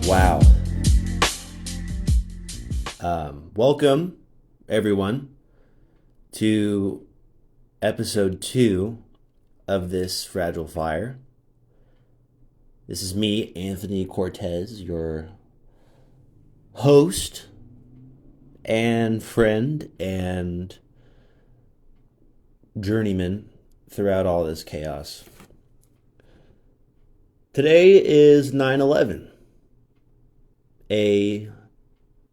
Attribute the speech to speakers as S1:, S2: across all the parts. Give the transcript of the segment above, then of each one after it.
S1: Wow. Welcome, everyone, to episode 2 of this Fragile Fire. This is me, Anthony Cortez, your host and friend and journeyman throughout all this chaos. Today is 9/11. A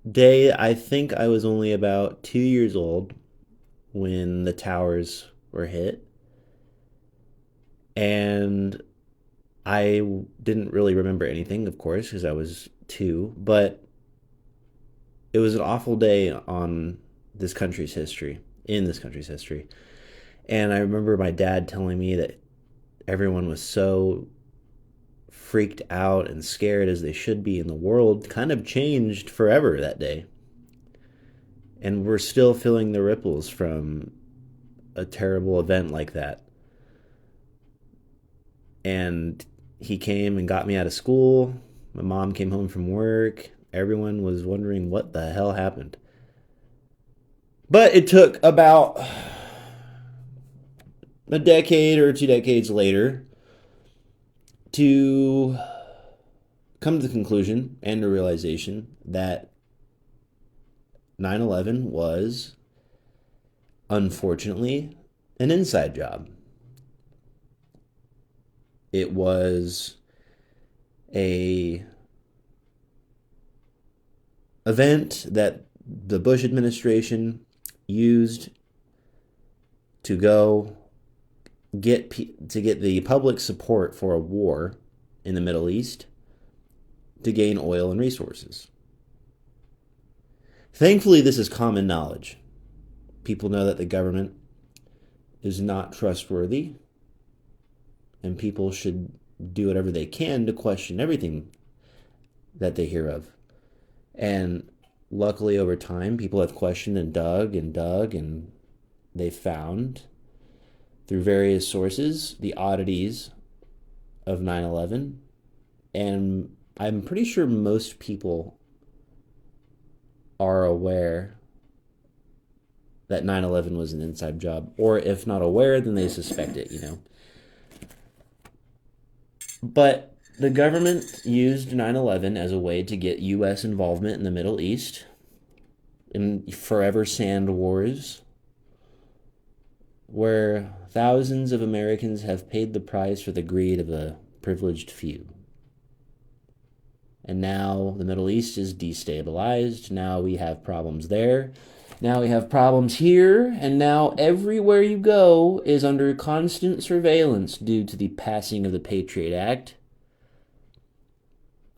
S1: day I think I was only about 2 years old when the towers were hit. And I didn't really remember anything, of course, because I was 2. But it was an awful day in this country's history. And I remember my dad telling me that everyone was so freaked out and scared, as they should be, in the world kind of changed forever that day. And we're still feeling the ripples from a terrible event like that. And he came and got me out of school. My mom came home from work. Everyone was wondering what the hell happened. But it took about a decade or 2 decades later to come to the conclusion and the realization that 9/11 was, unfortunately, an inside job. It was a event that the Bush administration used to get the public support for a war in the Middle East to gain oil and resources. Thankfully, this is common knowledge. People know that the government is not trustworthy, and people should do whatever they can to question everything that they hear of. And luckily, over time, people have questioned and dug, and they found, through various sources, the oddities of 9/11. And I'm pretty sure most people are aware that 9/11 was an inside job. Or if not aware, then they suspect it, But the government used 9/11 as a way to get U.S. involvement in the Middle East, in forever sand wars, where thousands of Americans have paid the price for the greed of a privileged few. And now the Middle East is destabilized. Now we have problems there. Now we have problems here. And now everywhere you go is under constant surveillance due to the passing of the Patriot Act,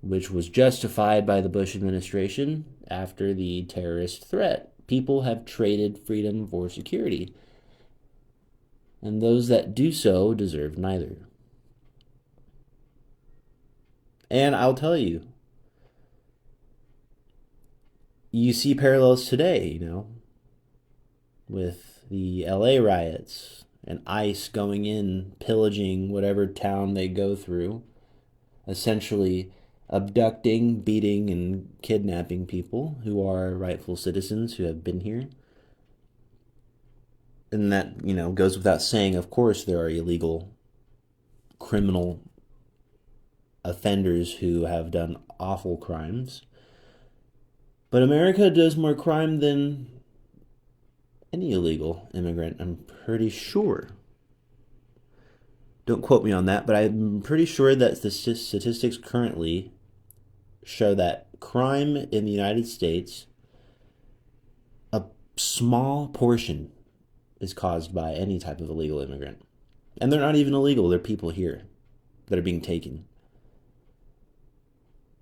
S1: which was justified by the Bush administration after the terrorist threat. People have traded freedom for security, and those that do so deserve neither. And I'll tell you, you see parallels today, with the LA riots and ICE going in, pillaging whatever town they go through, essentially abducting, beating, and kidnapping people who are rightful citizens who have been here. And that, goes without saying, of course, there are illegal criminal offenders who have done awful crimes. But America does more crime than any illegal immigrant, I'm pretty sure. Don't quote me on that, but I'm pretty sure that the statistics currently show that crime in the United States, a small portion is caused by any type of illegal immigrant. And they're not even illegal, they're people here that are being taken.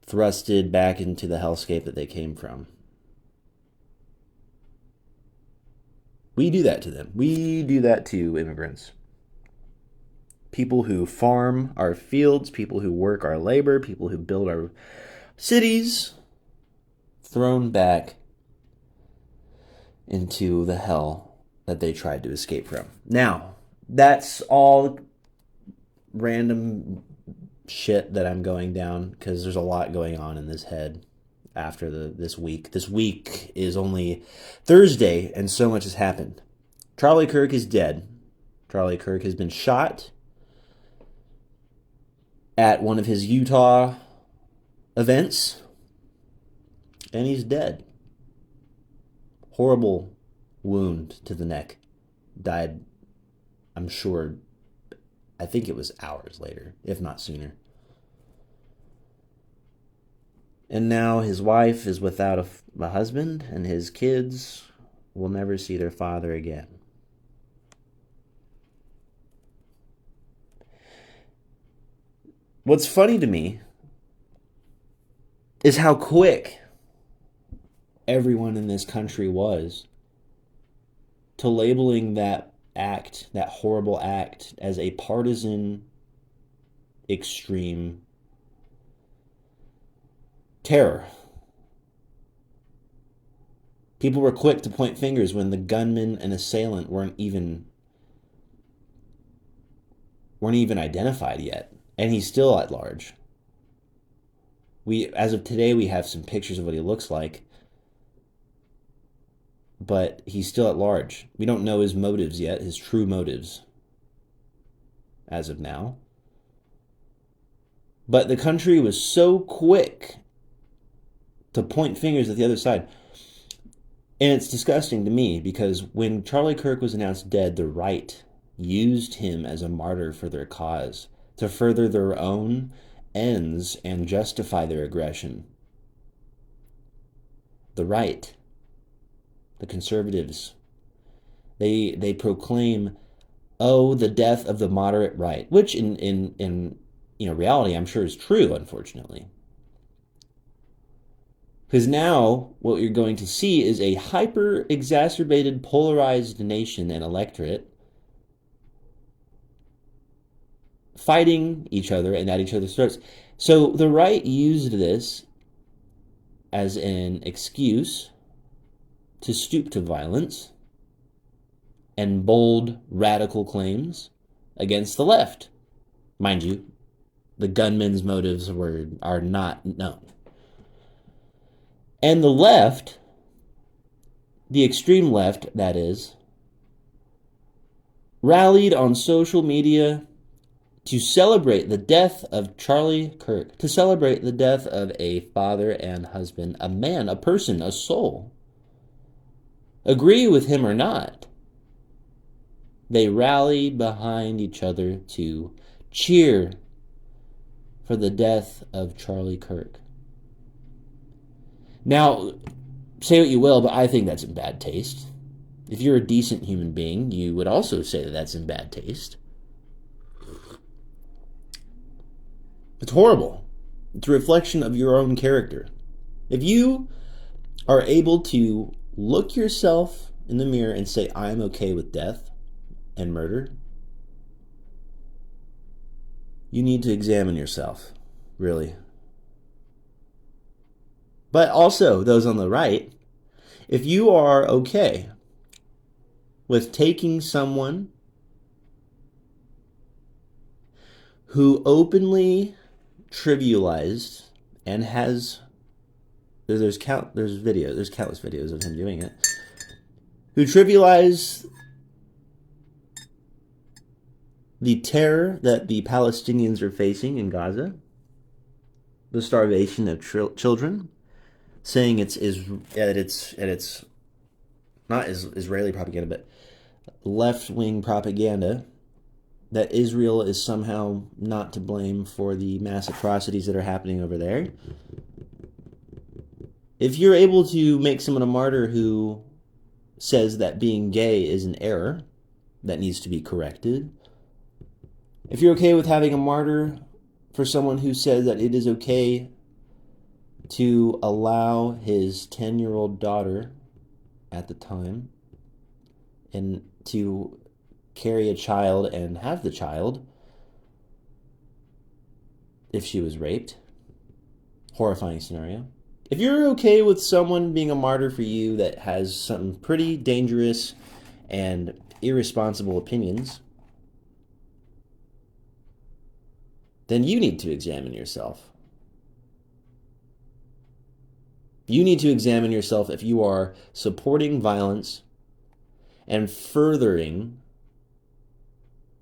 S1: thrusted back into the hellscape that they came from. We do that to them. We do that to immigrants. People who farm our fields, people who work our labor, people who build our cities, thrown back into the hell that they tried to escape from. Now, that's all random shit that I'm going down because there's a lot going on in this head after this week. This week is only Thursday and so much has happened. Charlie Kirk is dead. Charlie Kirk has been shot at one of his Utah events and he's dead. Horrible wound to the neck. Died, I'm sure, I think it was hours later, if not sooner. And now his wife is without a husband, and his kids will never see their father again. What's funny to me is how quick everyone in this country was to labeling that act, that horrible act, as a partisan, extreme terror. People were quick to point fingers when the gunman and assailant weren't even identified yet, and he's still at large. As of today, we have some pictures of what he looks like, but he's still at large. We don't know his motives yet, his true motives, as of now. But the country was so quick to point fingers at the other side. And it's disgusting to me because when Charlie Kirk was announced dead, the right used him as a martyr for their cause to further their own ends and justify their aggression. The right, the conservatives, they proclaim, oh, the death of the moderate right, which in reality I'm sure is true, unfortunately. Because now what you're going to see is a hyper-exacerbated, polarized nation and electorate fighting each other and at each other's throats. So the right used this as an excuse to stoop to violence and bold, radical claims against the left. Mind you, the gunman's motives are not known. And the left, the extreme left, that is, rallied on social media to celebrate the death of Charlie Kirk, to celebrate the death of a father and husband, a man, a person, a soul. Agree with him or not, they rallied behind each other to cheer for the death of Charlie Kirk. Now, say what you will, but I think that's in bad taste. If you're a decent human being, you would also say that that's in bad taste. It's horrible. It's a reflection of your own character. If you are able to look yourself in the mirror and say, I am okay with death and murder, you need to examine yourself, really. But also, those on the right, if you are okay with taking someone who openly trivialized and has there's countless videos of him doing it, who trivialized the terror that the Palestinians are facing in Gaza, the starvation of children, saying it's not Israeli propaganda, but left-wing propaganda, that Israel is somehow not to blame for the mass atrocities that are happening over there. If you're able to make someone a martyr who says that being gay is an error that needs to be corrected, if you're okay with having a martyr for someone who says that it is okay to allow his 10-year-old daughter at the time and to carry a child and have the child if she was raped. Horrifying scenario. If you're okay with someone being a martyr for you that has some pretty dangerous and irresponsible opinions, then you need to examine yourself. You need to examine yourself if you are supporting violence and furthering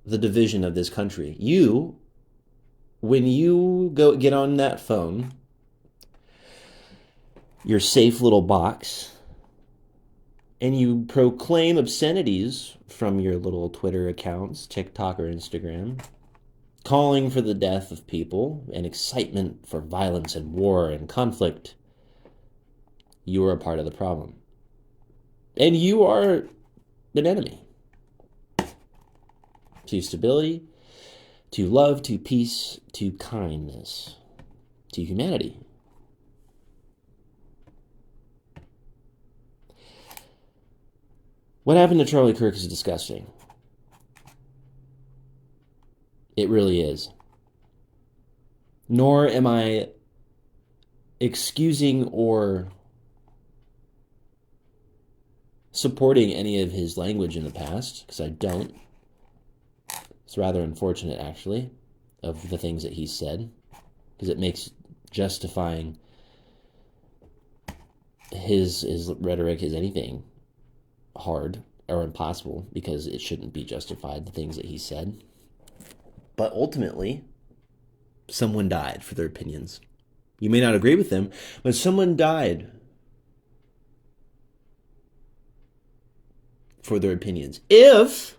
S1: the division of this country. You, when you go get on that phone, your safe little box, and you proclaim obscenities from your little Twitter accounts, TikTok or Instagram, calling for the death of people and excitement for violence and war and conflict, you are a part of the problem. And you are an enemy to stability, to love, to peace, to kindness, to humanity. What happened to Charlie Kirk is disgusting. It really is. Nor am I excusing or supporting any of his language in the past, because I don't. It's rather unfortunate, actually, of the things that he said, because it makes justifying his rhetoric as anything hard or impossible, because it shouldn't be justified, the things that he said. But ultimately, someone died for their opinions. You may not agree with them, but someone died for their opinions. If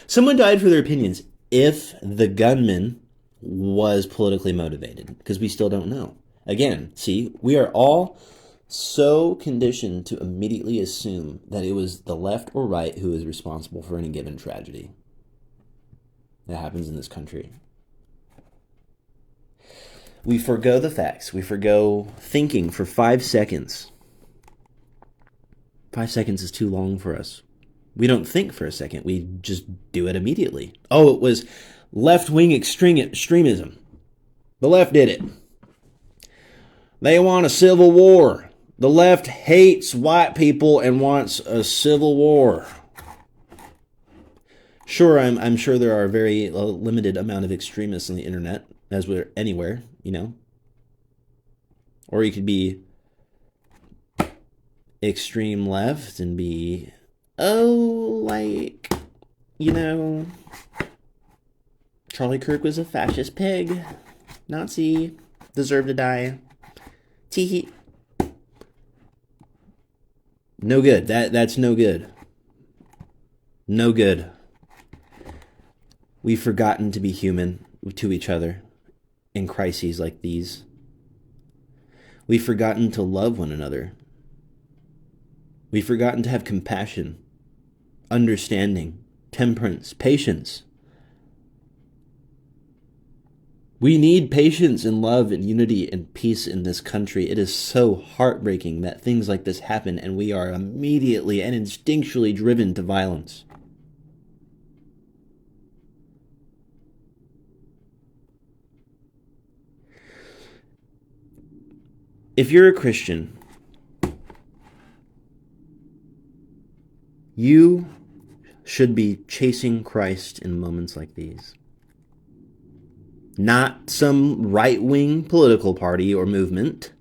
S1: someone died for their opinions, if the gunman was politically motivated, because we still don't know. Again, see, we are all so conditioned to immediately assume that it was the left or right who is responsible for any given tragedy that happens in this country. We forgo the facts. We forgo thinking for 5 seconds. 5 seconds is too long for us. We don't think for a second. We just do it immediately. Oh, it was left-wing extremism. The left did it. They want a civil war. The left hates white people and wants a civil war. Sure, I'm sure there are a very limited amount of extremists on the internet, as we're anywhere, you know. Or you could be extreme left and be, like, you know, Charlie Kirk was a fascist pig. Nazi. Deserved to die. Teehee. No good. That's no good. No good. We've forgotten to be human to each other in crises like these. We've forgotten to love one another. We've forgotten to have compassion, understanding, temperance, patience. We need patience and love and unity and peace in this country. It is so heartbreaking that things like this happen and we are immediately and instinctually driven to violence. If you're a Christian, you should be chasing Christ in moments like these. Not some right-wing political party or movement.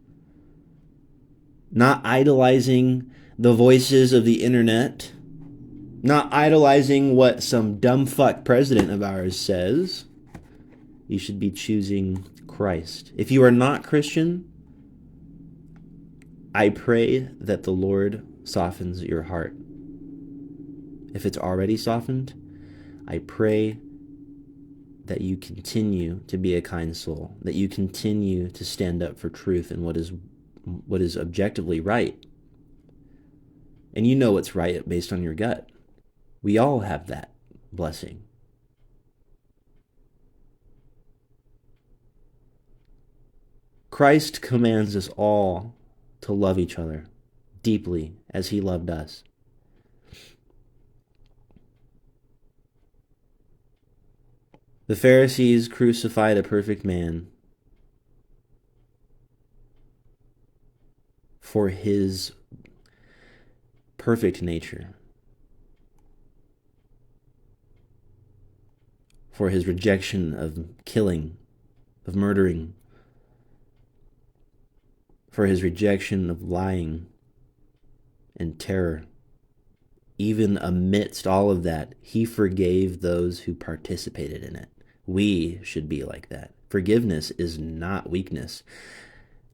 S1: Not idolizing the voices of the internet. Not idolizing what some dumb fuck president of ours says. You should be choosing Christ. If you are not Christian, I pray that the Lord softens your heart. If it's already softened, I pray that you continue to be a kind soul, that you continue to stand up for truth and what is objectively right. And you know what's right based on your gut. We all have that blessing. Christ commands us all to love each other deeply as he loved us. The Pharisees crucified a perfect man for his perfect nature, for his rejection of killing, of murdering, for his rejection of lying and terror. Even amidst all of that, he forgave those who participated in it. We should be like that. Forgiveness is not weakness.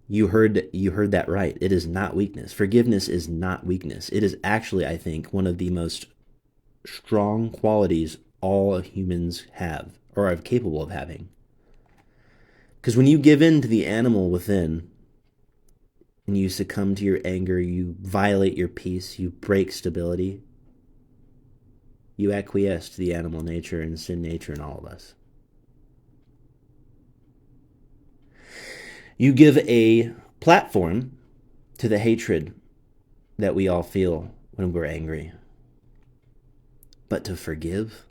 S1: You heard that right. It is not weakness. Forgiveness is not weakness. It is actually, I think, one of the most strong qualities all humans have or are capable of having. Because when you give in to the animal within and you succumb to your anger, you violate your peace, you break stability, you acquiesce to the animal nature and sin nature in all of us. You give a platform to the hatred that we all feel when we're angry. But to forgive,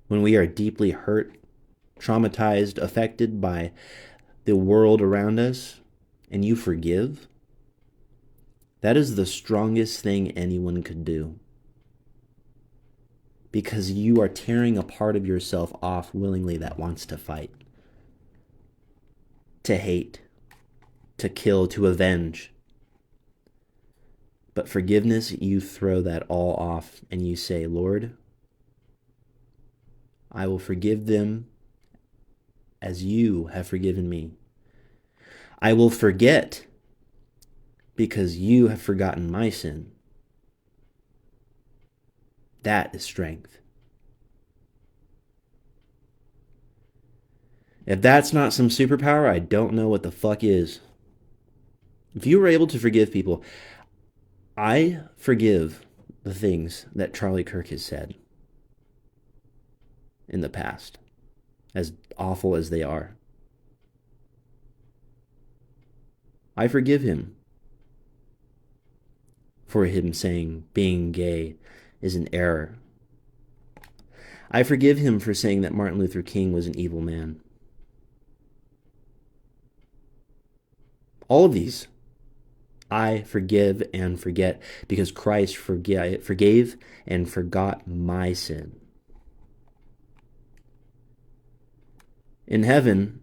S1: when we are deeply hurt, traumatized, affected by the world around us, and you forgive, that is the strongest thing anyone could do. Because you are tearing a part of yourself off willingly that wants to fight, to hate, to kill, to avenge. But forgiveness, you throw that all off and you say, Lord, I will forgive them as you have forgiven me. I will forget because you have forgotten my sin. That is strength. If that's not some superpower, I don't know what the fuck is. If you were able to forgive people, I forgive the things that Charlie Kirk has said in the past, as awful as they are. I forgive him for him saying being gay is an error. I forgive him for saying that Martin Luther King was an evil man. All of these, I forgive and forget because Christ forgave and forgot my sin. In heaven,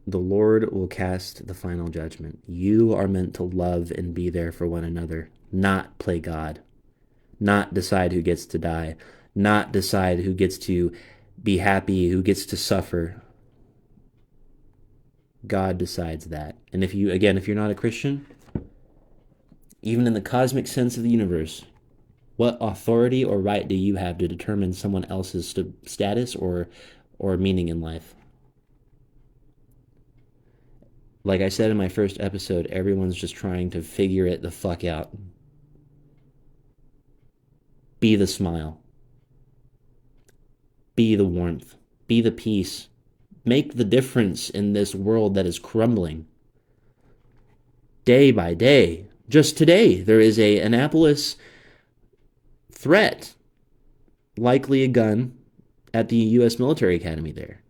S1: the Lord will cast the final judgment. You are meant to love and be there for one another, not play God, not decide who gets to die, not decide who gets to be happy, who gets to suffer. God decides that. And if you're not a Christian, even in the cosmic sense of the universe, what authority or right do you have to determine someone else's status or meaning in life? Like I said in my first episode, everyone's just trying to figure it the fuck out. Be the smile. Be the warmth. Be the peace. Make the difference in this world that is crumbling. Day by day. Just today, there is an Annapolis threat, likely a gun, at the U.S. Military Academy there.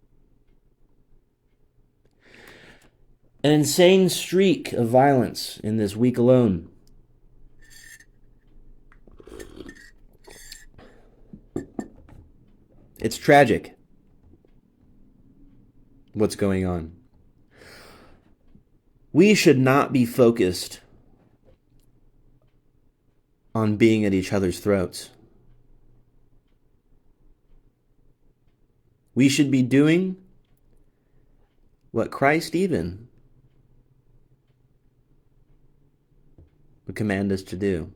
S1: An insane streak of violence in this week alone. It's tragic what's going on. We should not be focused on being at each other's throats. We should be doing what Christ even would command us to do,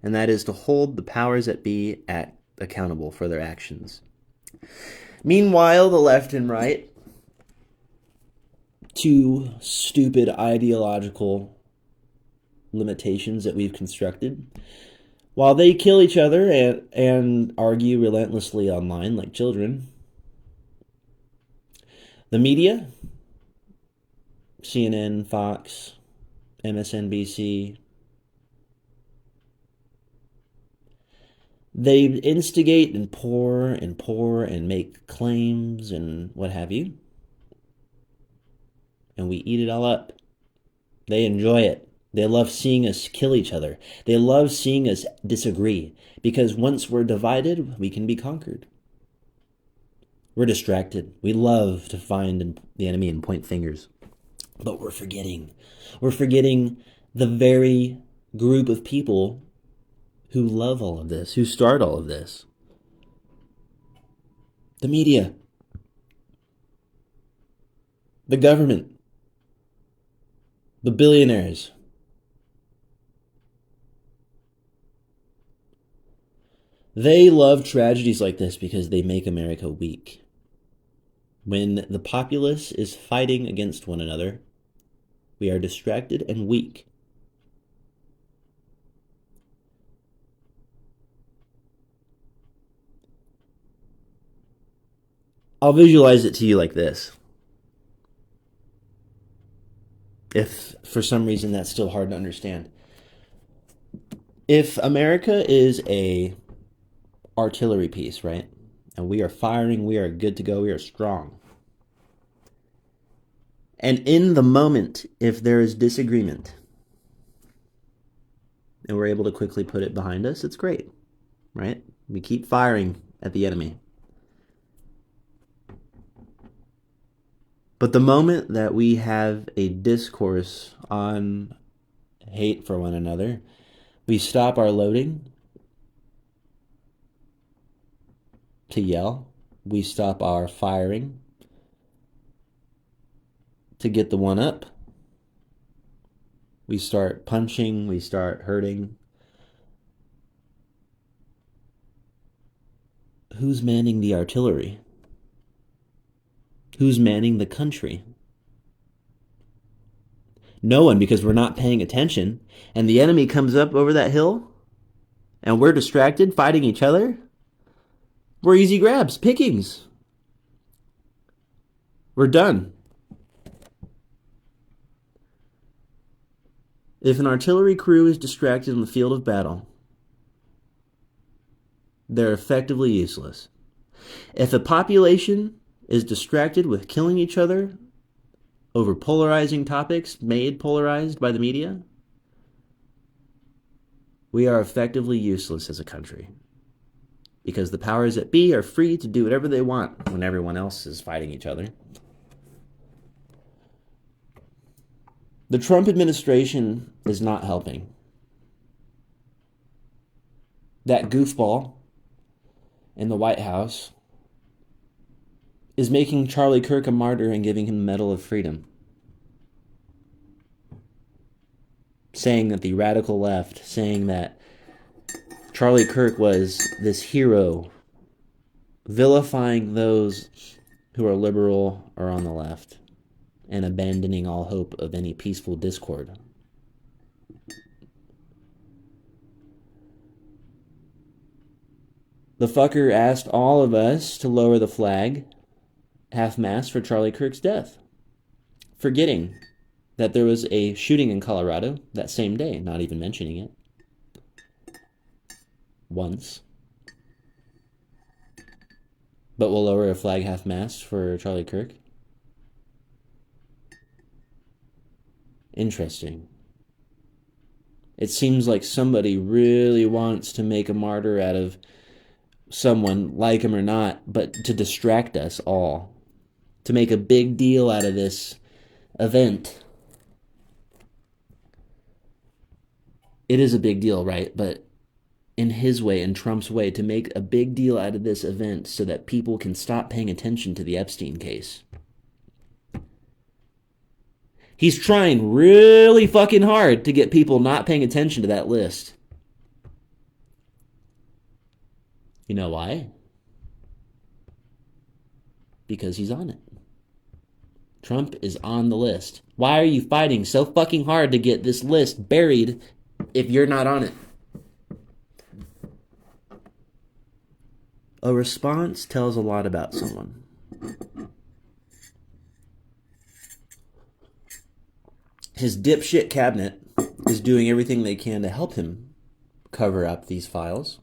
S1: and that is to hold the powers that be accountable for their actions. Meanwhile, the left and right, two stupid ideological limitations that we've constructed, while they kill each other and argue relentlessly online like children, The media, CNN, Fox, MSNBC, they instigate and pour and make claims and what have you. And we eat it all up. They enjoy it. They love seeing us kill each other. They love seeing us disagree. Because once we're divided, we can be conquered. We're distracted. We love to find the enemy and point fingers. But we're forgetting. We're forgetting the very group of people who love all of this, who start all of this. The media. The government. The billionaires. They love tragedies like this because they make America weak. When the populace is fighting against one another, we are distracted and weak. I'll visualize it to you like this. If for some reason that's still hard to understand. If America is a artillery piece, right? And we are firing, we are good to go, we are strong. And in the moment, if there is disagreement, and we're able to quickly put it behind us, it's great, right? We keep firing at the enemy. But the moment that we have a discourse on hate for one another, we stop our loading to yell. We stop our firing to get the one up. We start punching. We start hurting. Who's manning the artillery? Who's manning the country? No one, because we're not paying attention. And the enemy comes up over that hill, and we're distracted, fighting each other. We're easy grabs, pickings. We're done. If an artillery crew is distracted in the field of battle, they're effectively useless. If a population is distracted with killing each other over polarizing topics made polarized by the media, we are effectively useless as a country. Because the powers that be are free to do whatever they want when everyone else is fighting each other. The Trump administration is not helping. That goofball in the White House is making Charlie Kirk a martyr and giving him the Medal of Freedom. Saying that the radical left, saying that Charlie Kirk was this hero, vilifying those who are liberal or on the left, and abandoning all hope of any peaceful discord. The fucker asked all of us to lower the flag half-mast for Charlie Kirk's death, forgetting that there was a shooting in Colorado that same day, not even mentioning it once. But we'll lower a flag half-mast for Charlie Kirk. Interesting. It seems like somebody really wants to make a martyr out of someone, like him or not, but to distract us all. To make a big deal out of this event. It is a big deal, right? But in his way, in Trump's way, to make a big deal out of this event so that people can stop paying attention to the Epstein case. He's trying really fucking hard to get people not paying attention to that list. You know why? Because he's on it. Trump is on the list. Why are you fighting so fucking hard to get this list buried if you're not on it? A response tells a lot about someone. his dipshit cabinet is doing everything they can to help him cover up these files.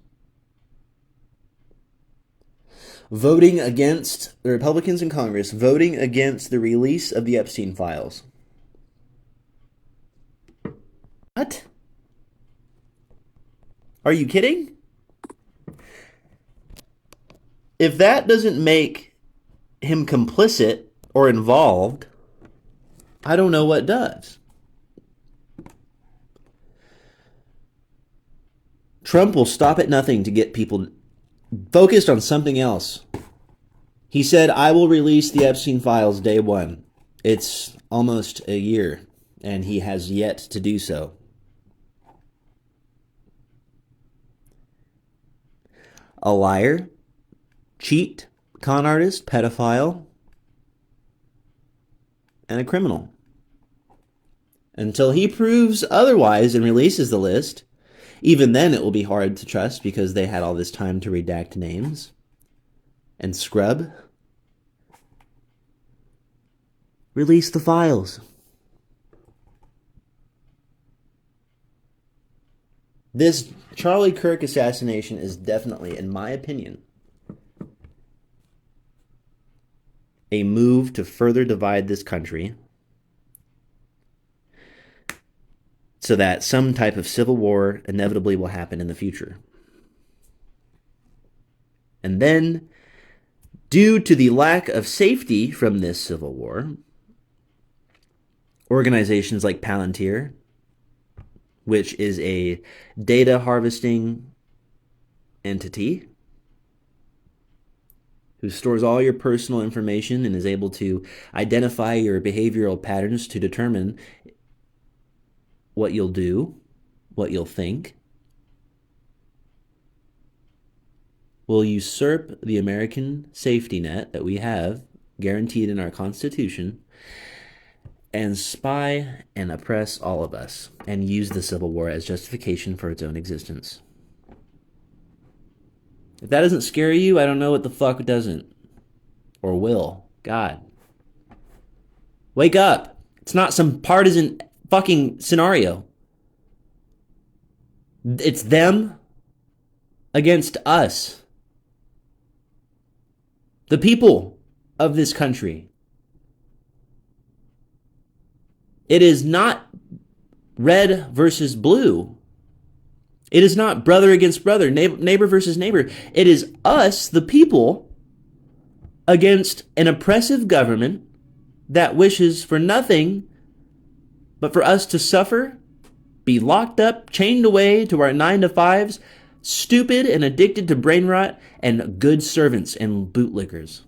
S1: Voting against the Republicans in Congress, voting against the release of the Epstein files. What? Are you kidding? If that doesn't make him complicit or involved, I don't know what does. Trump will stop at nothing to get people focused on something else. He said, I will release the Epstein files day one. It's almost a year, and he has yet to do so. A liar, cheat, con artist, pedophile, and a criminal. Until he proves otherwise and releases the list, even then it will be hard to trust because they had all this time to redact names and scrub. Release the files. This Charlie Kirk assassination is definitely, in my opinion, a move to further divide this country so that some type of civil war inevitably will happen in the future. And then, due to the lack of safety from this civil war, organizations like Palantir, which is a data harvesting entity who stores all your personal information and is able to identify your behavioral patterns to determine what you'll do, what you'll think, will usurp the American safety net that we have guaranteed in our Constitution and spy and oppress all of us and use the Civil War as justification for its own existence. If that doesn't scare you, I don't know what the fuck doesn't. Or will. God. Wake up. It's not some partisan fucking scenario. It's them against us. The people of this country. It is not red versus blue. It is not brother against brother, neighbor versus neighbor. It is us, the people, against an oppressive government that wishes for nothing but for us to suffer, be locked up, chained away to our 9-to-5s, stupid and addicted to brain rot, and good servants and bootlickers.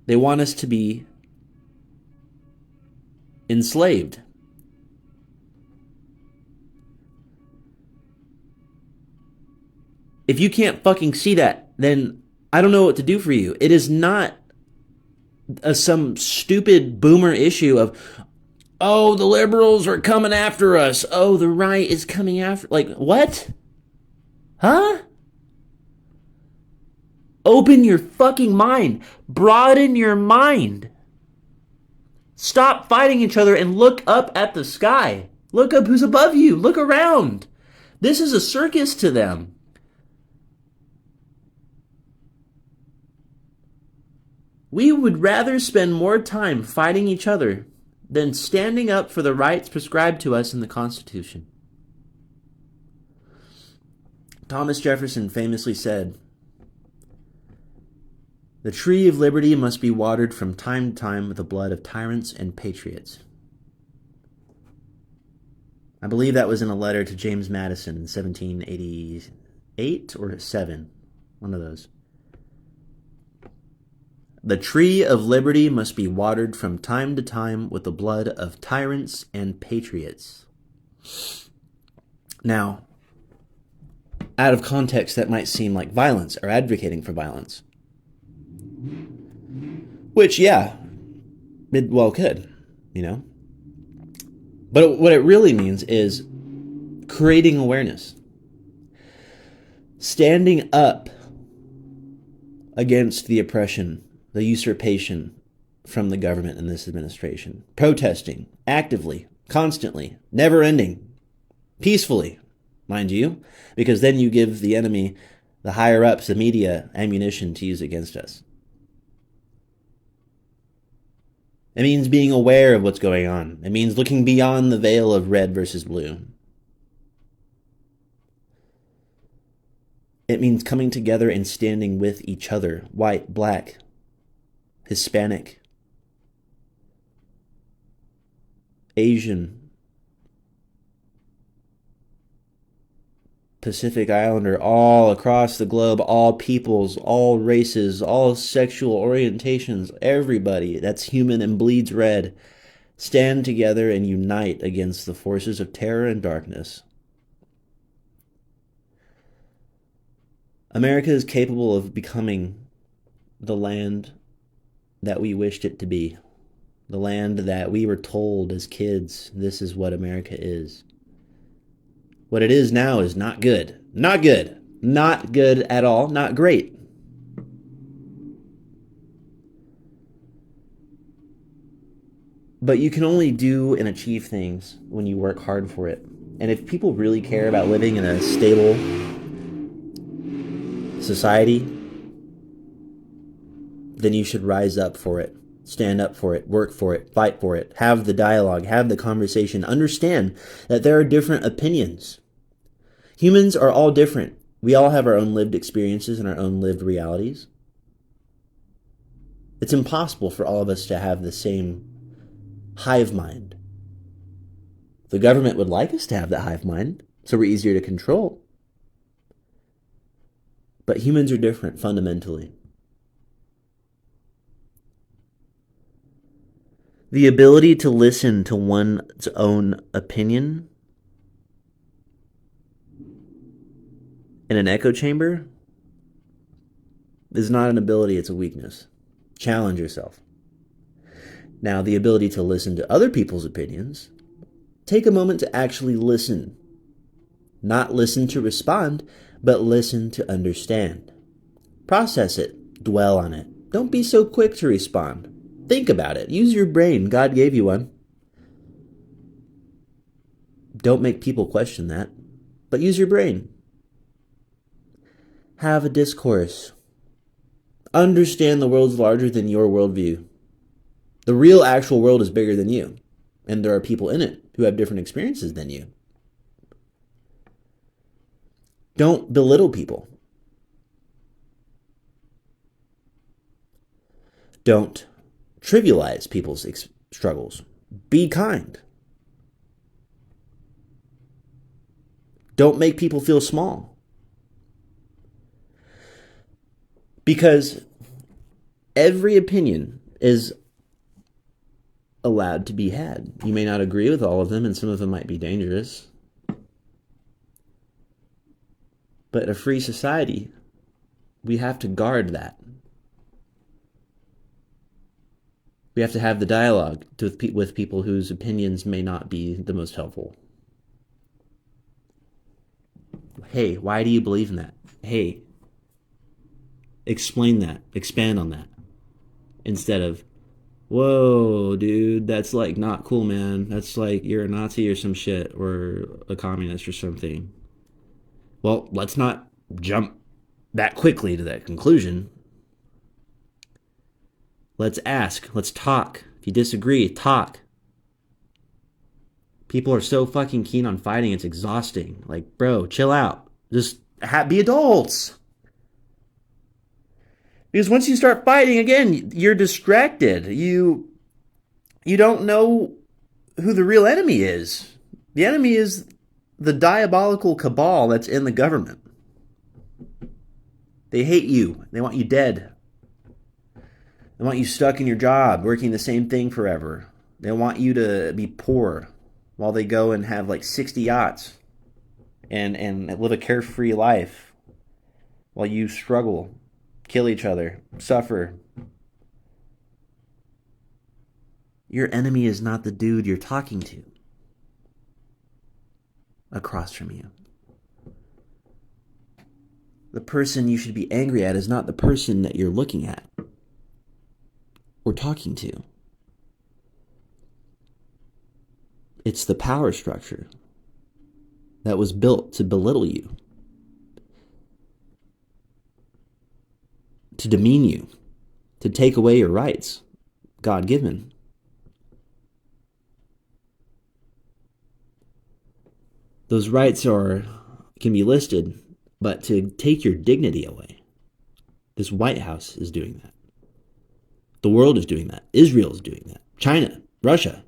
S1: They want us to be enslaved. If you can't fucking see that, then I don't know what to do for you. It is not some stupid boomer issue of, oh, the liberals are coming after us. Oh, the right is coming after. Like, what? Huh? Open your fucking mind. Broaden your mind. Stop fighting each other and look up at the sky. Look up who's above you. Look around. This is a circus to them. We would rather spend more time fighting each other than standing up for the rights prescribed to us in the Constitution. Thomas Jefferson famously said, "The tree of liberty must be watered from time to time with the blood of tyrants and patriots." I believe that was in a letter to James Madison in 1788 or 7, one of those. The tree of liberty must be watered from time to time with the blood of tyrants and patriots. Now, out of context, that might seem like violence or advocating for violence. Which, yeah, it well could, you know. But what it really means is creating awareness. Standing up against the oppression, the usurpation, from the government and this administration. Protesting, actively, constantly, never ending, peacefully, mind you, because then you give the enemy, the higher ups, the media, ammunition to use against us. It means being aware of what's going on. It means looking beyond the veil of red versus blue. It means coming together and standing with each other, white, black, Hispanic, Asian, Pacific Islander, all across the globe, all peoples, all races, all sexual orientations, everybody that's human and bleeds red, stand together and unite against the forces of terror and darkness. America is capable of becoming the land that we wished it to be. The land that we were told as kids, this is what America is. What it is now is not good. Not good. Not good at all. Not great. But you can only do and achieve things when you work hard for it. And if people really care about living in a stable society, then you should rise up for it, stand up for it, work for it, fight for it, have the dialogue, have the conversation, understand that there are different opinions. Humans are all different. We all have our own lived experiences and our own lived realities. It's impossible for all of us to have the same hive mind. The government would like us to have that hive mind, so we're easier to control. But humans are different fundamentally. The ability to listen to one's own opinion in an echo chamber is not an ability, it's a weakness. Challenge yourself. Now, the ability to listen to other people's opinions, take a moment to actually listen. Not listen to respond, but listen to understand. Process it. Dwell on it. Don't be so quick to respond. Think about it. Use your brain. God gave you one. Don't make people question that, but use your brain. Have a discourse. Understand the world's larger than your worldview. The real actual world is bigger than you, and there are people in it who have different experiences than you. Don't belittle people. Don't trivialize people's struggles. Be kind. Don't make people feel small. Because every opinion is allowed to be had. You may not agree with all of them, and some of them might be dangerous. But in a free society, we have to guard that. We have to have the dialogue with people whose opinions may not be the most helpful. Hey, why do you believe in that? Hey, explain that. Expand on that. Instead of, whoa, dude, that's like not cool, man. That's like you're a Nazi or some shit, or a communist or something. Well, let's not jump that quickly to that conclusion. Let's ask. Let's talk. If you disagree, talk. People are so fucking keen on fighting, it's exhausting. Like, bro, chill out. Just be adults. Because once you start fighting again, you're distracted. You don't know who the real enemy is. The enemy is the diabolical cabal that's in the government. They hate you. They want you dead. They want you stuck in your job, working the same thing forever. They want you to be poor while they go and have like 60 yachts and live a carefree life while you struggle, kill each other, suffer. Your enemy is not the dude you're talking to across from you. The person you should be angry at is not the person that you're looking at we're talking to. It's the power structure that was built to belittle you, to demean you, to take away your rights, God-given. Those rights can be listed, but to take your dignity away. This White House is doing that. The world is doing that. Israel is doing that. China, Russia,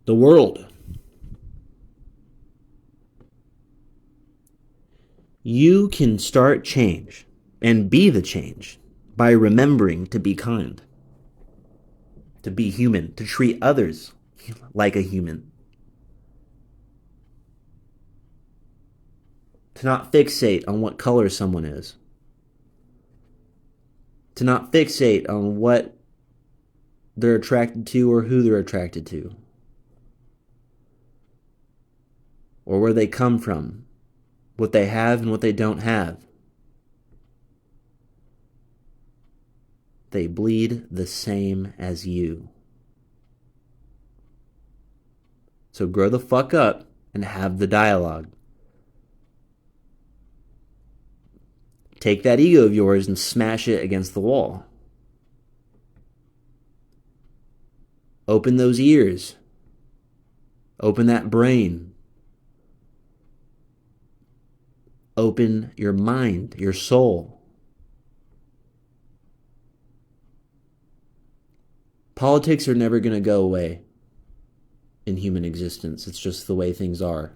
S1: the world. You can start change and be the change by remembering to be kind, to be human, to treat others like a human, to not fixate on what color someone is, to not fixate on what they're attracted to or who they're attracted to, or where they come from, what they have and what they don't have. They bleed the same as you. So grow the fuck up and have the dialogue. Take that ego of yours and smash it against the wall. Open those ears. Open that brain. Open your mind, your soul. Politics are never going to go away in human existence. It's just the way things are.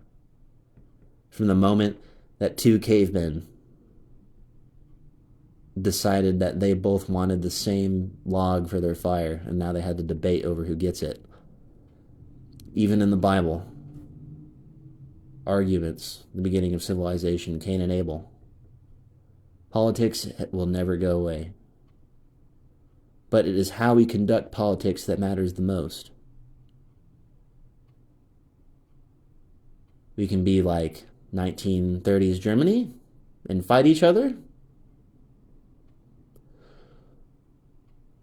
S1: From the moment that two cavemen decided that they both wanted the same log for their fire, and now they had to debate over who gets it. Even in the Bible, arguments, the beginning of civilization, Cain and Abel. Politics will never go away. But it is how we conduct politics that matters the most. We can be like 1930s Germany and fight each other.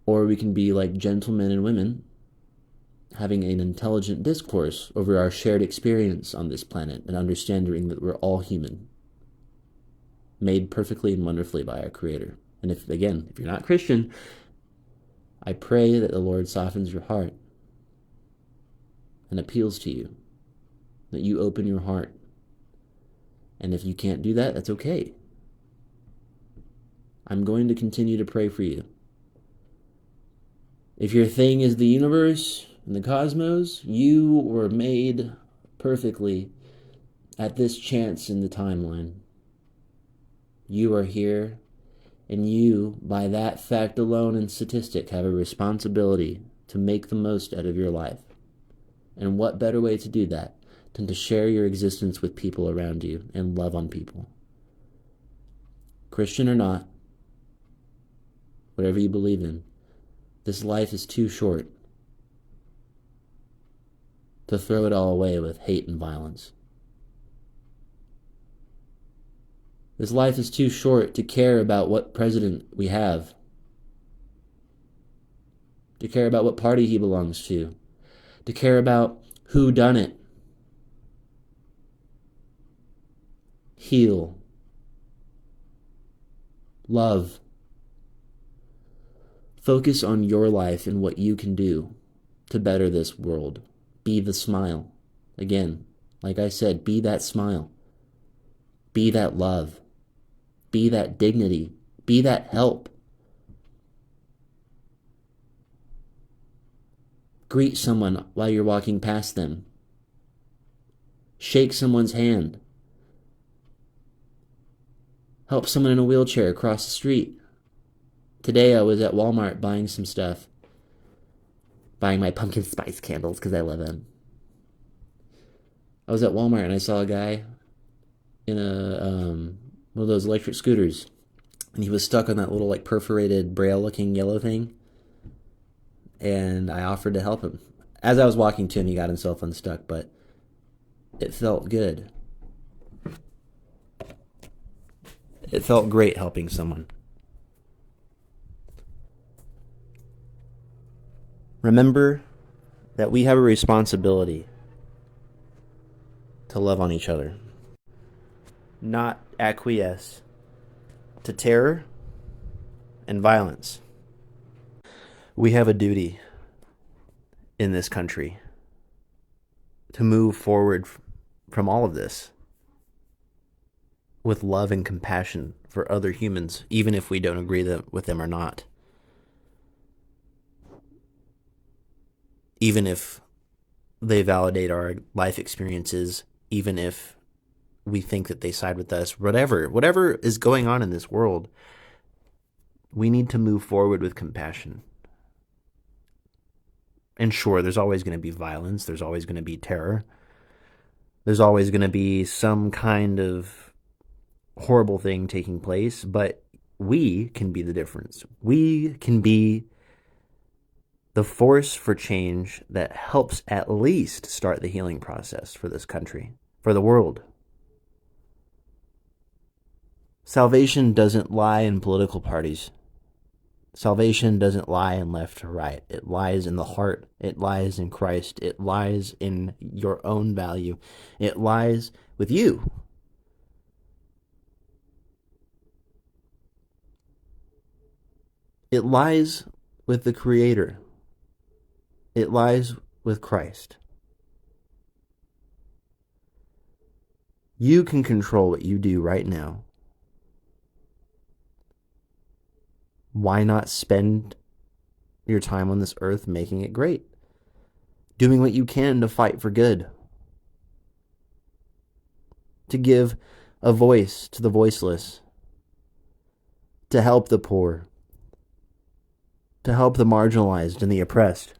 S1: Or we can be like gentlemen and women, having an intelligent discourse over our shared experience on this planet and understanding that we're all human, made perfectly and wonderfully by our Creator. And if you're not Christian, I pray that the Lord softens your heart and appeals to you, that you open your heart. And if you can't do that, that's okay. I'm going to continue to pray for you. If your thing is the universe and the cosmos, you were made perfectly at this chance in the timeline. You are here, and you, by that fact alone and statistic, have a responsibility to make the most out of your life. And what better way to do that than to share your existence with people around you and love on people? Christian or not, whatever you believe in, this life is too short to throw it all away with hate and violence. This life is too short to care about what president we have, to care about what party he belongs to care about who done it. Heal. Love. Focus on your life and what you can do to better this world. Be the smile. Again, like I said, be that smile. Be that love. Be that dignity. Be that help. Greet someone while you're walking past them. Shake someone's hand. Help someone in a wheelchair across the street. Today I was at Walmart buying some stuff. Buying my pumpkin spice candles because I love them. I was at Walmart and I saw a guy in one of those electric scooters. And he was stuck on that little like perforated braille looking yellow thing. And I offered to help him. As I was walking to him, he got himself unstuck, but it felt good. It felt great helping someone. Remember that we have a responsibility to love on each other, not acquiesce to terror and violence. We have a duty in this country to move forward from all of this with love and compassion for other humans, even if we don't agree with them or not. Even if they validate our life experiences, even if we think that they side with us, whatever is going on in this world, we need to move forward with compassion. And sure, there's always going to be violence. There's always going to be terror. There's always going to be some kind of horrible thing taking place, but we can be the difference. We can be the force for change that helps at least start the healing process for this country, for the world. Salvation doesn't lie in political parties. Salvation doesn't lie in left or right. It lies in the heart. It lies in Christ. It lies in your own value. It lies with you. It lies with the Creator. It lies with Christ. You can control what you do right now. Why not spend your time on this earth making it great? Doing what you can to fight for good. To give a voice to the voiceless. To help the poor. To help the marginalized and the oppressed.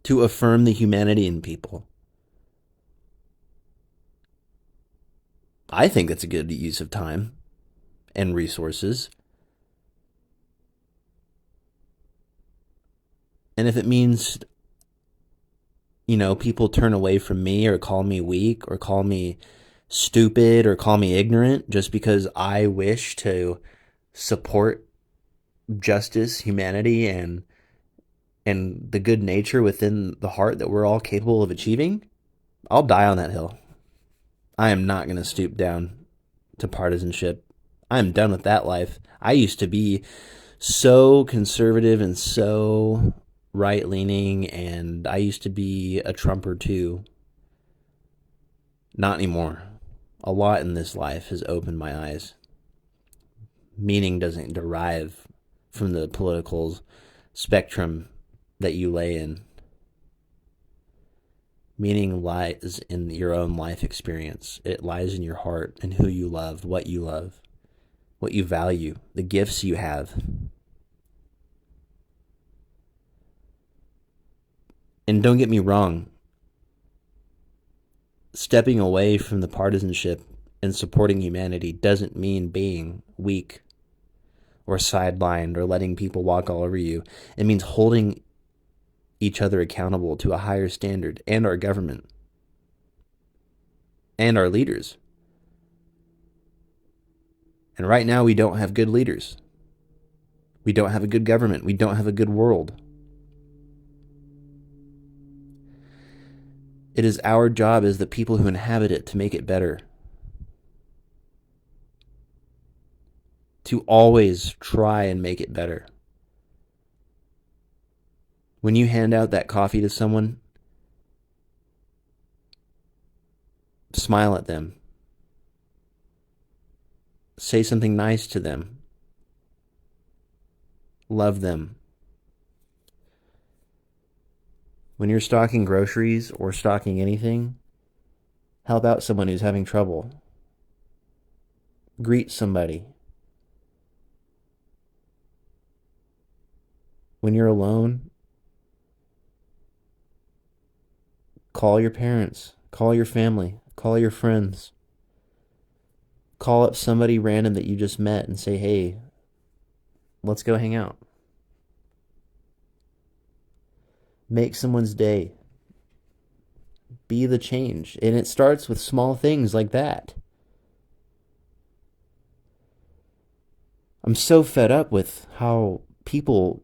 S1: To affirm the humanity in people. I think that's a good use of time and resources. And if it means, people turn away from me or call me weak or call me stupid or call me ignorant just because I wish to support justice, humanity, and the good nature within the heart that we're all capable of achieving, I'll die on that hill. I am not going to stoop down to partisanship. I am done with that life. I used to be so conservative and so right-leaning, and I used to be a Trumper too. Not anymore. A lot in this life has opened my eyes. Meaning doesn't derive from the political spectrum that you lay in. Meaning lies in your own life experience. It lies in your heart and who you love, what you value, the gifts you have. And don't get me wrong, stepping away from the partisanship and supporting humanity doesn't mean being weak or sidelined or letting people walk all over you. It means holding each other accountable to a higher standard, and our government and our leaders. And right now we don't have good leaders. We don't have a good government. We don't have a good world. It is our job as the people who inhabit it to make it better. To always try and make it better. When you hand out that coffee to someone, smile at them. Say something nice to them. Love them. When you're stocking groceries or stocking anything, help out someone who's having trouble. Greet somebody. When you're alone, call your parents, call your family, call your friends. Call up somebody random that you just met and say, hey, let's go hang out. Make someone's day. Be the change. And it starts with small things like that. I'm so fed up with how people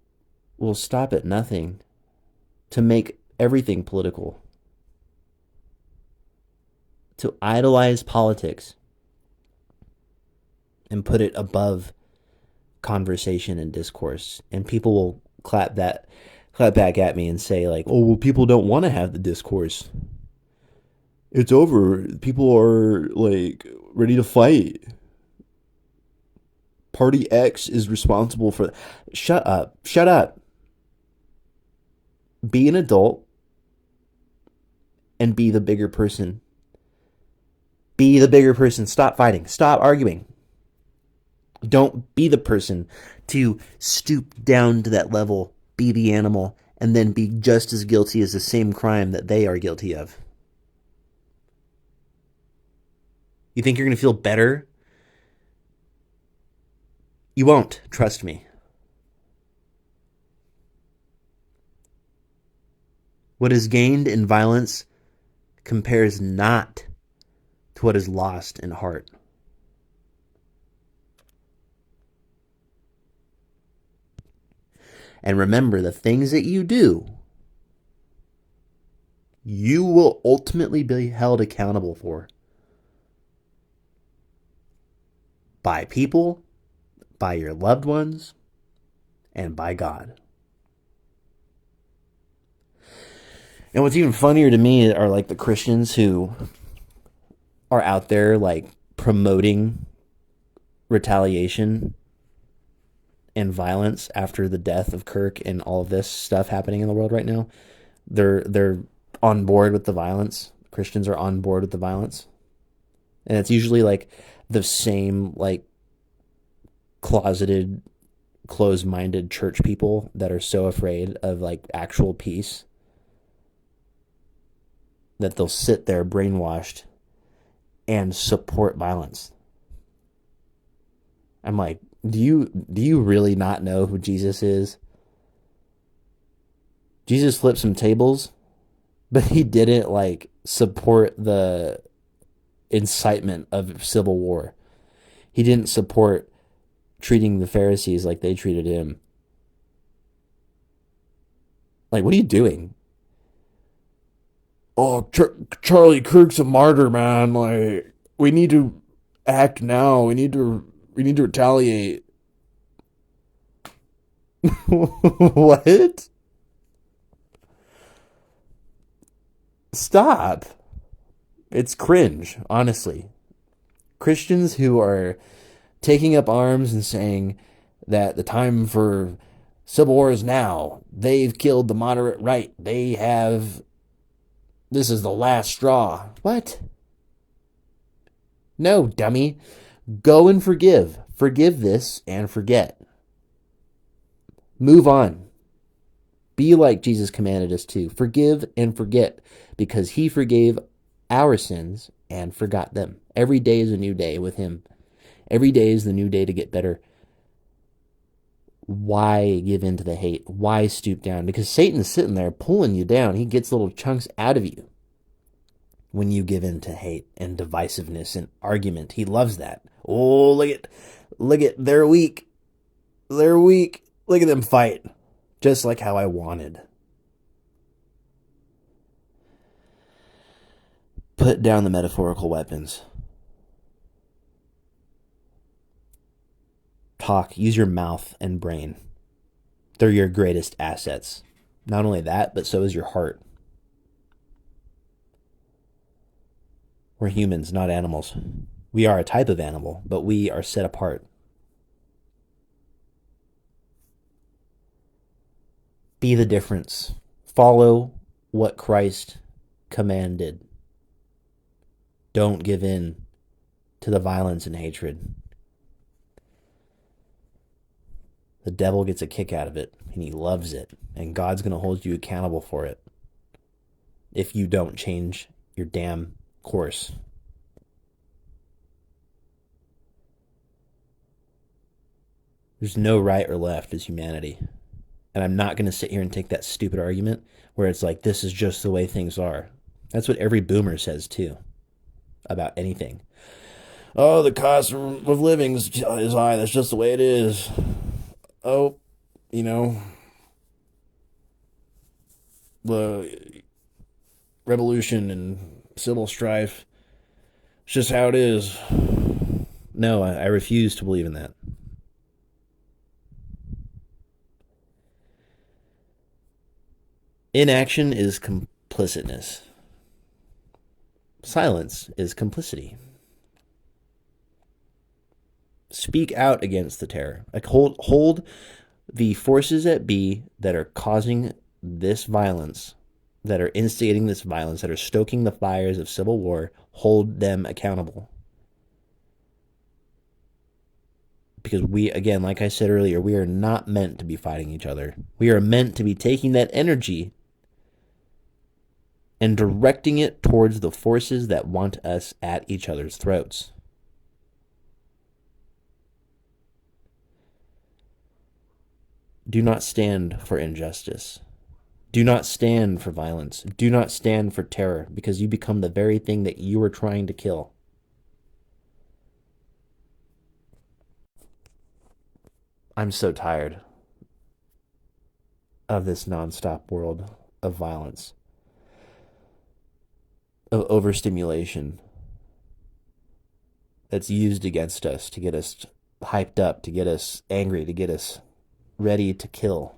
S1: will stop at nothing to make everything political, to idolize politics and put it above conversation and discourse. And people will clap back at me and say like, "Oh, well, people don't want to have the discourse. It's over. People are like ready to fight. Party X is responsible for." Shut up. Shut up. Be an adult and be the bigger person. Be the bigger person. Stop fighting. Stop arguing. Don't be the person to stoop down to that level, be the animal, and then be just as guilty as the same crime that they are guilty of. You think you're going to feel better? You won't. Trust me. What is gained in violence compares not to what is lost in heart. And remember, the things that you do, you will ultimately be held accountable for. By people, by your loved ones, and by God. And what's even funnier to me are like the Christians who are out there like promoting retaliation and violence after the death of Kirk and all of this stuff happening in the world right now. They're on board with the violence. Christians are on board with the violence. And it's usually like the same like closeted, closed-minded church people that are so afraid of like actual peace that they'll sit there brainwashed and support violence. I'm like, do you really not know who Jesus is? Jesus flipped some tables, but he didn't like support the incitement of civil war. He didn't support treating the Pharisees like they treated him. Like, what are you doing? Oh, Charlie Kirk's a martyr, man. Like, we need to act now. We need to retaliate. What? Stop. It's cringe, honestly. Christians who are taking up arms and saying that the time for civil war is now. They've killed the moderate right. This is the last straw. What? No, dummy. Go and forgive. Forgive this and forget. Move on. Be like Jesus commanded us to. Forgive and forget, because he forgave our sins and forgot them. Every day is a new day with him. Every day is the new day to get better. Why give in to the hate? Why stoop down? Because Satan's sitting there pulling you down. He gets little chunks out of you when you give in to hate and divisiveness and argument. He loves that. Oh, look at, they're weak. They're weak. Look at them fight. Just like how I wanted. Put down the metaphorical weapons. Talk. Use your mouth and brain. They're your greatest assets. Not only that, but so is your heart. We're humans, not animals. We are a type of animal, but we are set apart. Be the difference. Follow what Christ commanded. Don't give in to the violence and hatred. The devil gets a kick out of it, and he loves it, and God's going to hold you accountable for it if you don't change your damn course. There's no right or left as humanity. And I'm not going to sit here and take that stupid argument where it's like, this is just the way things are. That's what every boomer says, too, about anything. Oh, the cost of living is high. That's just the way it is. Oh, you know, the revolution and civil strife. It's just how it is. No, I refuse to believe in that. Inaction is complicitness. Silence is complicity. Speak out against the terror. Like hold the forces at B that are causing this violence, that are instigating this violence, that are stoking the fires of civil war, hold them accountable. Because we, again, like I said earlier, we are not meant to be fighting each other. We are meant to be taking that energy and directing it towards the forces that want us at each other's throats. Do not stand for injustice. Do not stand for violence. Do not stand for terror, because you become the very thing that you are trying to kill. I'm so tired of this nonstop world of violence, of overstimulation that's used against us to get us hyped up, to get us angry, to get us ready to kill.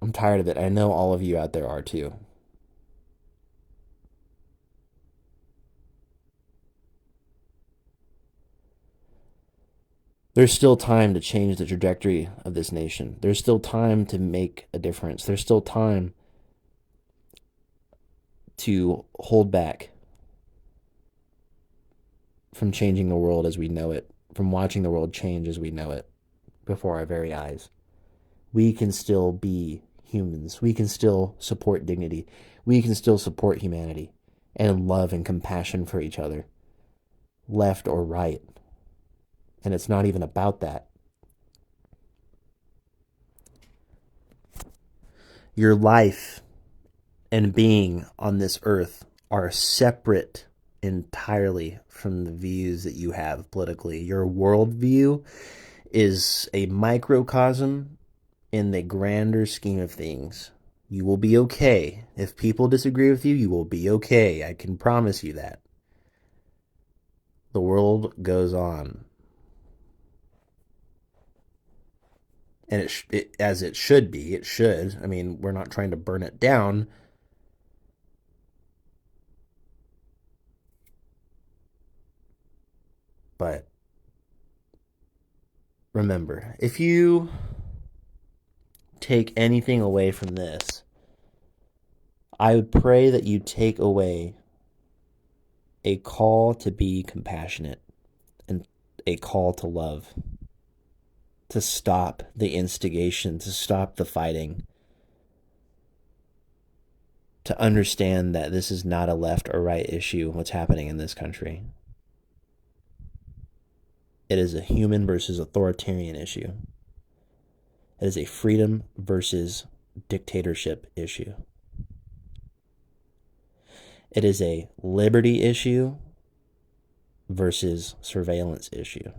S1: I'm tired of it. I know all of you out there are too. There's still time to change the trajectory of this nation. There's still time to make a difference. There's still time to hold back from changing the world as we know it, from watching the world change as we know it before our very eyes. We can still be humans. We can still support dignity. We can still support humanity and love and compassion for each other, left or right. And it's not even about that. Your life and being on this earth are separate entirely from the views that you have politically. Your worldview is a microcosm in the grander scheme of things. You will be okay. If people disagree with you, you will be okay. I can promise you that. The world goes on. And as it should be. It should. I mean, we're not trying to burn it down. But remember, if you take anything away from this, I would pray that you take away a call to be compassionate and a call to love, to stop the instigation, to stop the fighting, to understand that this is not a left or right issue, what's happening in this country. It is a human versus authoritarian issue. It is a freedom versus dictatorship issue. It is a liberty issue versus surveillance issue.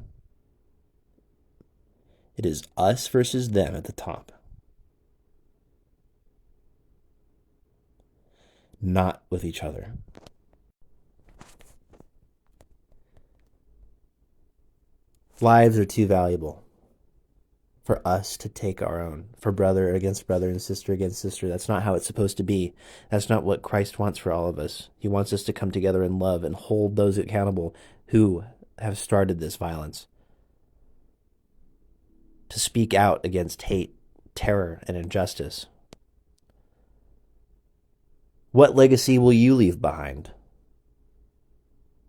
S1: It is us versus them at the top. Not with each other. Lives are too valuable for us to take our own, for brother against brother and sister against sister. That's not how it's supposed to be. That's not what Christ wants for all of us. He wants us to come together in love and hold those accountable who have started this violence, to speak out against hate, terror, and injustice. What legacy will you leave behind?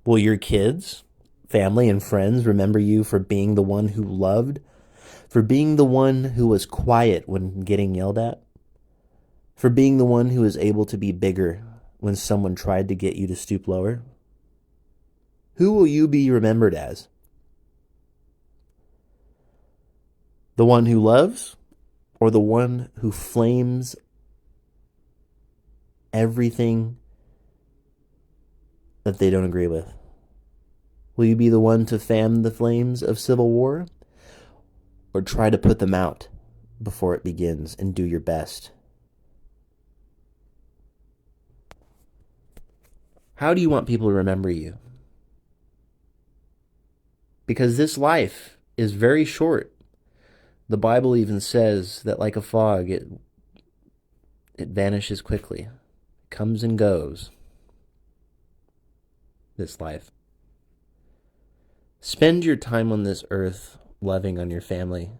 S1: Will your kids, family, and friends remember you for being the one who loved, for being the one who was quiet when getting yelled at, for being the one who was able to be bigger when someone tried to get you to stoop lower? Who will you be remembered as? The one who loves, or the one who flames everything that they don't agree with? Will you be the one to fan the flames of civil war, or try to put them out before it begins and do your best? How do you want people to remember you? Because this life is very short. The Bible even says that like a fog, it vanishes quickly. It comes and goes. This life. Spend your time on this earth loving on your family.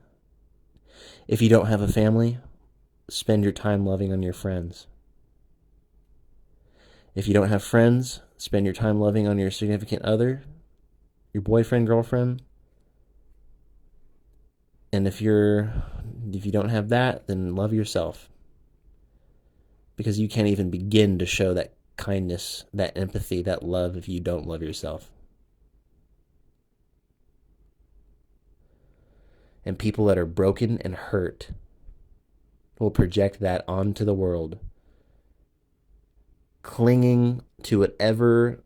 S1: If you don't have a family, spend your time loving on your friends. If you don't have friends, spend your time loving on your significant other, your boyfriend, girlfriend. And if you don't have that, then love yourself. Because you can't even begin to show that kindness, that empathy, that love if you don't love yourself. And people that are broken and hurt will project that onto the world, clinging to whatever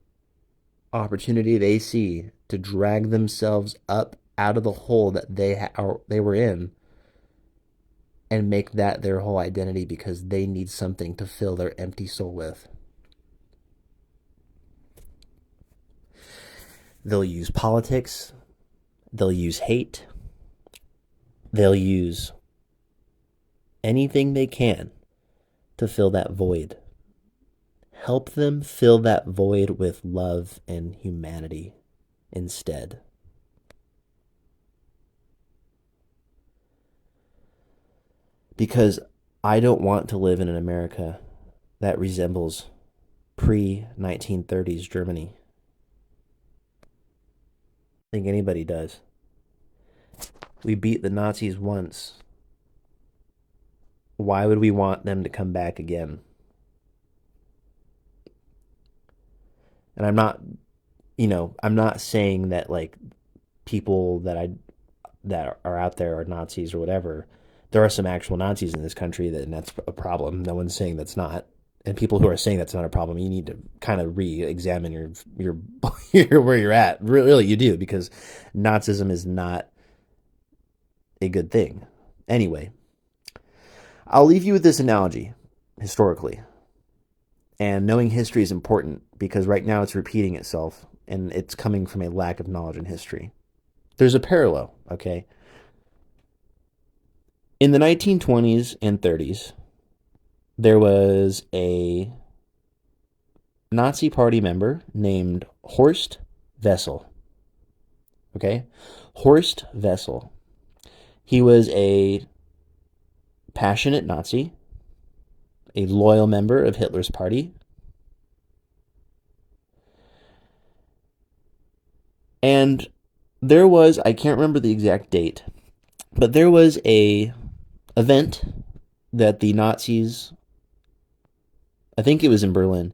S1: opportunity they see to drag themselves up out of the hole that they were in and make that their whole identity because they need something to fill their empty soul with. They'll use politics. They'll use hate. They'll use anything they can to fill that void. Help them fill that void with love and humanity instead. Because I don't want to live in an America that resembles pre-1930s Germany. I think anybody does. We beat the Nazis once. Why would we want them to come back again? And I'm not saying that like people that are out there are Nazis or whatever. There are some actual Nazis in this country, and that's a problem. No one's saying that's not. And people who are saying that's not a problem, you need to kind of re-examine your where you're at. Really, you do, because Nazism is not a good thing. Anyway, I'll leave you with this analogy historically. And knowing history is important because right now it's repeating itself and it's coming from a lack of knowledge in history. There's a parallel, okay? In the 1920s and 30s, there was a Nazi party member named Horst Wessel. Okay? Horst Wessel. He was a passionate Nazi, a loyal member of Hitler's party. And there was, I can't remember the exact date, but there was a event that the Nazis, I think it was in Berlin,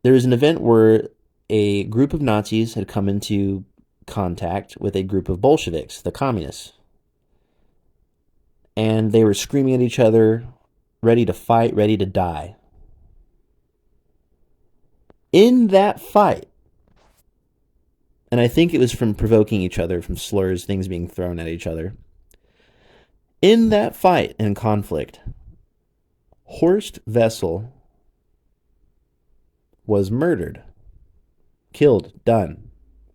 S1: there was an event where a group of Nazis had come into contact with a group of Bolsheviks, the communists. And they were screaming at each other, ready to fight, ready to die. In that fight, and I think it was from provoking each other, from slurs, things being thrown at each other. In that fight and conflict, Horst Wessel was murdered, killed, done.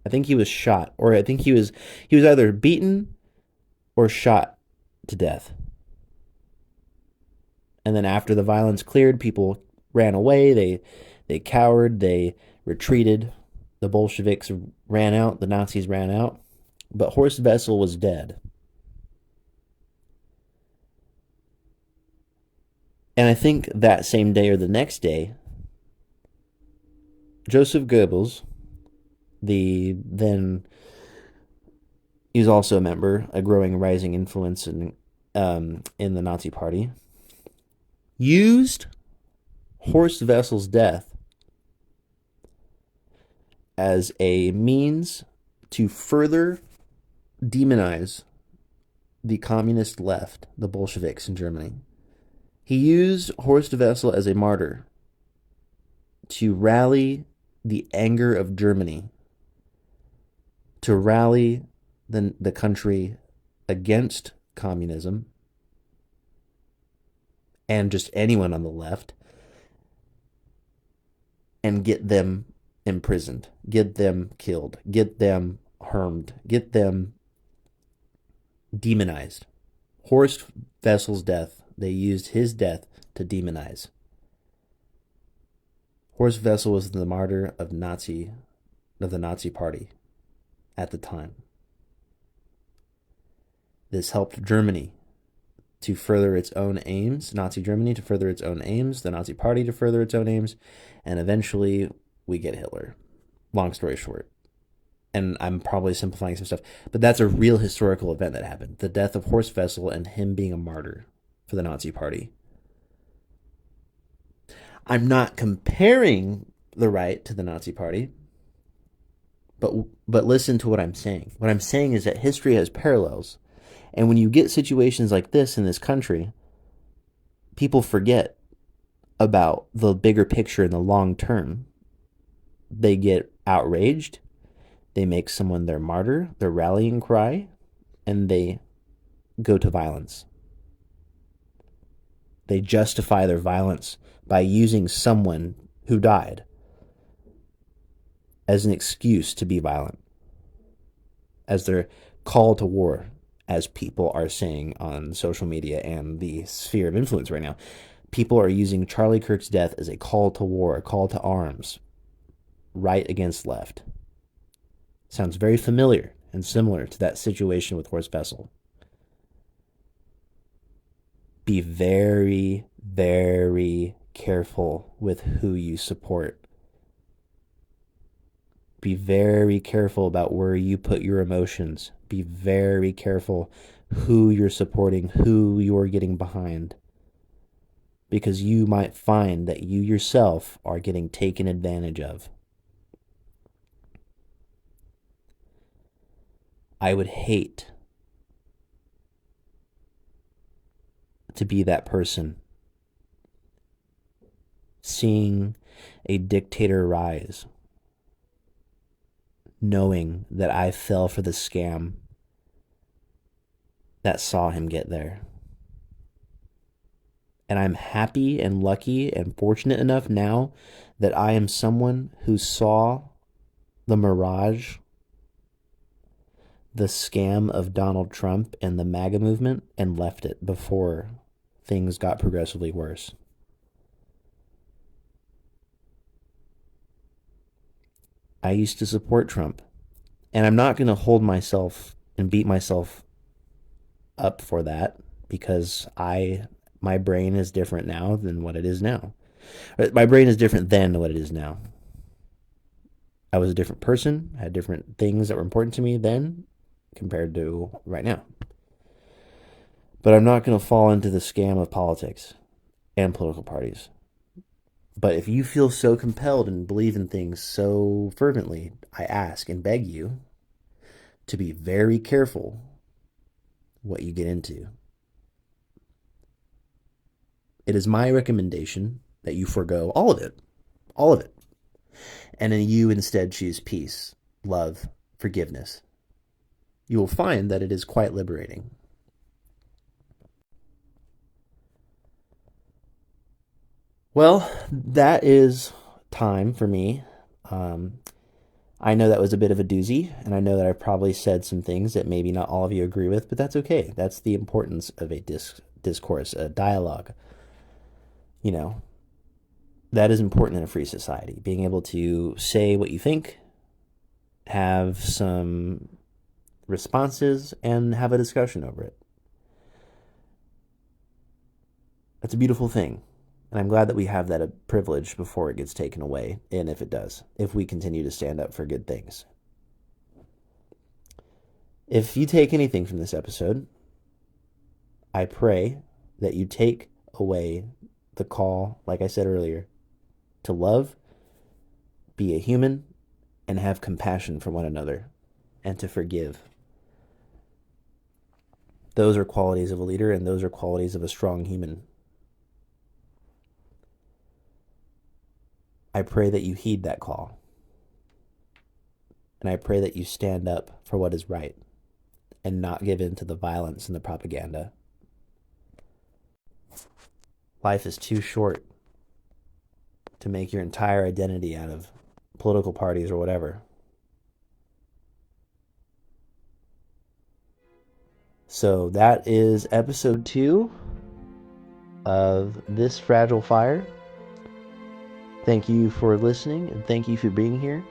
S1: I think he was shot, or I think he was either beaten or shot to death. And then after the violence cleared, people ran away. They cowered. They retreated. The Bolsheviks ran out. The Nazis ran out. But Horst Wessel was dead. And I think that same day or the next day, Joseph Goebbels, he was also a member, a growing, rising influence in the Nazi Party, used Horst Wessel's death as a means to further demonize the communist left, the Bolsheviks in Germany. He used Horst Wessel as a martyr to rally the anger of Germany to rally the country against communism and just anyone on the left and get them imprisoned, get them killed, get them harmed, get them demonized. Horst Wessel's death, they used his death to demonize. Horst Wessel was the martyr of the Nazi Party at the time. This helped Germany to further its own aims, Nazi Germany to further its own aims, the Nazi Party to further its own aims, and eventually we get Hitler. Long story short. And I'm probably simplifying some stuff, but that's a real historical event that happened. The death of Horst Wessel and him being a martyr for the Nazi Party. I'm not comparing the right to the Nazi Party, but listen to what I'm saying. What I'm saying is that history has parallels. And when you get situations like this in this country, people forget about the bigger picture in the long term. They get outraged. They make someone their martyr, their rallying cry, and they go to violence. They justify their violence by using someone who died as an excuse to be violent, as their call to war, as people are saying on social media and the sphere of influence right now. People are using Charlie Kirk's death as a call to war, a call to arms, right against left. Sounds very familiar and similar to that situation with Horst Wessel. Be very, very careful with who you support. Be very careful about where you put your emotions. Be very careful who you're supporting, who you're getting behind. Because you might find that you yourself are getting taken advantage of. I would hate to be that person, seeing a dictator rise, knowing that I fell for the scam that saw him get there. And I'm happy and lucky and fortunate enough now that I am someone who saw the mirage, the scam of Donald Trump and the MAGA movement, and left it before things got progressively worse. I used to support Trump, and I'm not going to hold myself and beat myself up for that, because my brain is different now than what it is now. My brain is different than what it is now. I was a different person, had different things that were important to me then compared to right now. But I'm not going to fall into the scam of politics and political parties. But if you feel so compelled and believe in things so fervently, I ask and beg you to be very careful what you get into. It is my recommendation that you forego all of it, and then you instead choose peace, love, forgiveness. You will find that it is quite liberating. Well, that is time for me. I know that was a bit of a doozy, and I know that I probably said some things that maybe not all of you agree with, but that's okay. That's the importance of a discourse, a dialogue. You know, that is important in a free society. Being able to say what you think, have some responses, and have a discussion over it. That's a beautiful thing. And I'm glad that we have that privilege before it gets taken away, and if it does, if we continue to stand up for good things. If you take anything from this episode, I pray that you take away the call, like I said earlier, to love, be a human, and have compassion for one another, and to forgive. Those are qualities of a leader, and those are qualities of a strong human. I pray that you heed that call. And I pray that you stand up for what is right and not give in to the violence and the propaganda. Life is too short to make your entire identity out of political parties or whatever. So that is episode 2 of This Fragile Fire. Thank you for listening, and thank you for being here.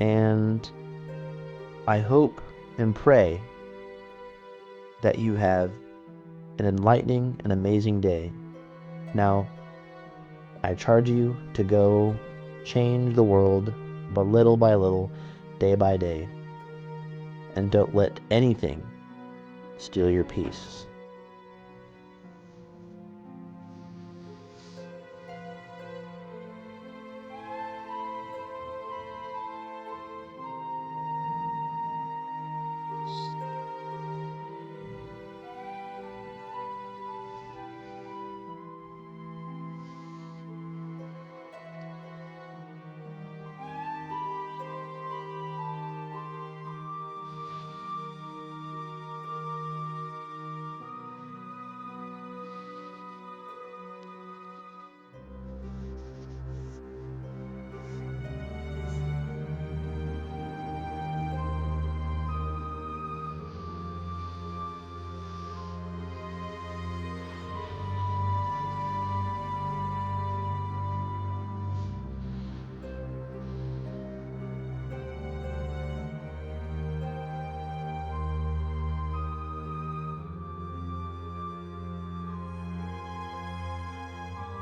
S1: And I hope and pray that you have an enlightening and amazing day. Now, I charge you to go change the world, but little by little, day by day. And don't let anything steal your peace.